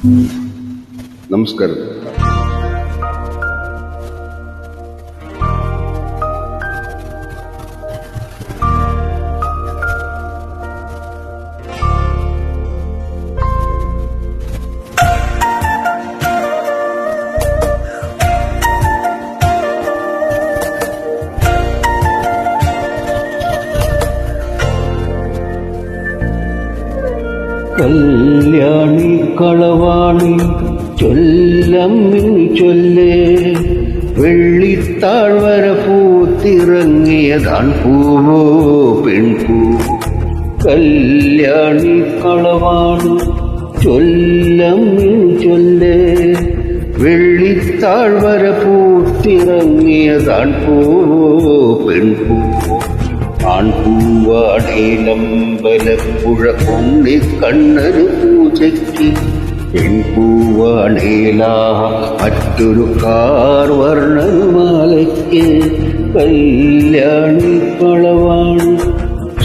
നമസ്കാരം. കല്യാണി കളവാണി ചൊല്ലമ്മിന് ചൊല്ലേ, വെള്ളിത്താഴ്വര പൂത്തിറങ്ങിയതാൺ പൂവോ പെൺപൂ. കല്യാണി കളവാണി ചൊല്ലമ്മിന് ചൊല്ലേ, വെള്ളിത്താഴ്വര പൂത്തിറങ്ങിയതാൺ പൂവോ പെൺപൂ. ആൺപൂവാണേലമ്പലപ്പുഴ ഉണ്ണിക്കണ്ണന് പൂജയ്ക്ക്, പെൺപൂവാണേലാ മറ്റൊരു കാർവർണ്ണമാലയ്ക്ക്. കല്യാണി കളവാണി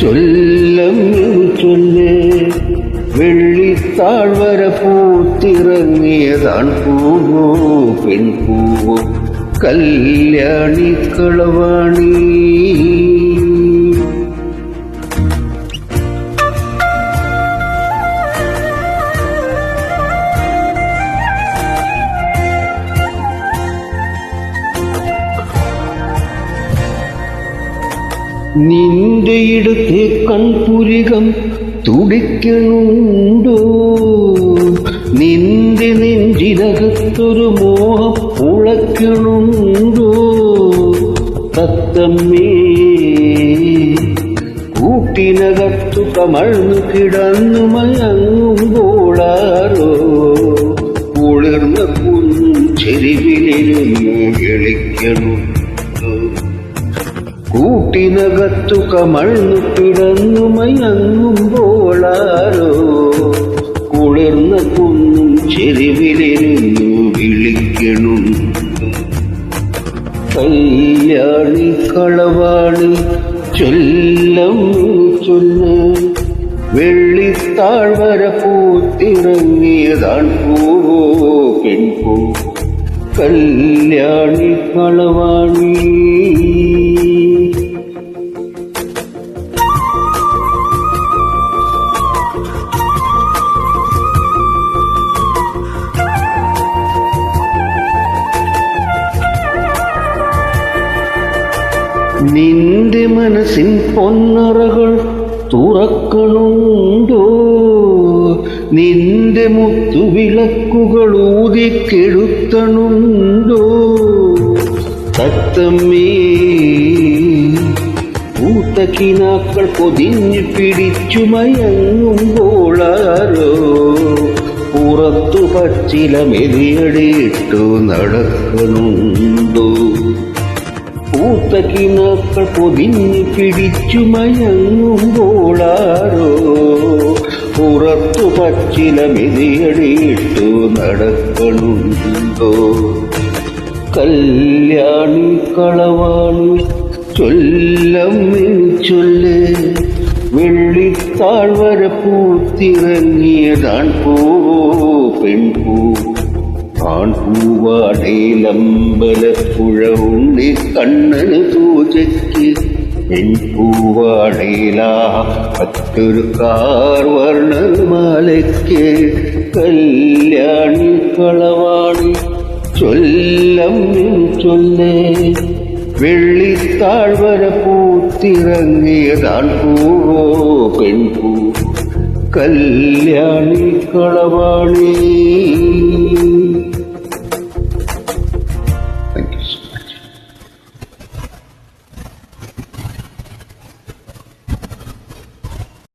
ചൊല്ലമ്മിന് ചൊല്ലേ, വെള്ളിത്താഴ്വര പൂത്തിറങ്ങിയതാൺ പൂവോ പെൺപൂവോ. കല്യാണി കളവാണി. നിന്റെ ഇടത്തെ കൺപുരികം തുടിക്കണുണ്ടോ, നിന്റെ നെഞ്ചിനകത്തൊരു മോഹം ഉളക്കണുണ്ടോ. തത്തമ്മേ കൂട്ടിനകത്തു കമഴ്ന്നു കിടന്നു മയങ്ങുമ്പോളാരോ കുളിർന്ന ചെരിവിലിരുന്ന് വിളിക്കണുണ്ടോ. കൂട്ടിനകത്തു കമഴ്ന്നു കിടന്നു മയങ്ങുമ്പോളാരോ കുളിർന്ന കുന്നും ചെരുവിലിരുന്നു വിളിക്കണുണ്ട്. കല്യാണി കളവാണി ചൊല്ലമ്മിന് ചൊല്ല്, വെള്ളിത്താഴ്വര പൂത്തിറങ്ങിയതാൺ പൂവോ പെൺപൂ. കല്യാണി കളവാണി. നിന്റെ മനസ്സിൻ പൊന്നറകൾ തുറക്കണുണ്ടോ, നിന്റെ മുത്തുവിളക്കുകൾ ഊതിക്കെടുത്തണുണ്ടോ. തത്തമ്മേ പൂത്തക്കിനാക്കൾ പൊതിഞ്ഞു പിടിച്ചു മയങ്ങുമ്പോളാരോ പുറത്തു പച്ചില മെതിയടിയിട്ടു നടക്കണുണ്ടോ. പൂത്തക്കിനാക്കൾ പൊതിഞ്ഞു പിടിച്ചു മയങ്ങുമ്പോളാരോ പുറത്തു പച്ചില മെതിയടിയിട്ടു നടക്കണുണ്ടോ. കല്യാണി കളവാണി ചൊല്ലമ്മിന് ചൊല്ല്, വെള്ളിത്താഴ്വര പൂത്തിറങ്ങിയതാൺ പൂവോ പെൺപൂ. ആൺപൂവാണേലമ്പലപ്പുഴ ഉണ്ണിക്കണ്ണന് പൂജയ്ക്ക്, പെൺപൂവാണേലാ മറ്റൊരു കാർവർണ്ണമാലയ്ക്ക്. കല്യാണി കളവാണി ചൊല്ലമ്മിന് ചൊല്ലേ, വെള്ളിത്താഴ്വര പൂത്തിറങ്ങിയതാൺ പൂവോ പെൺപൂ. കല്യാണി കളവാണി.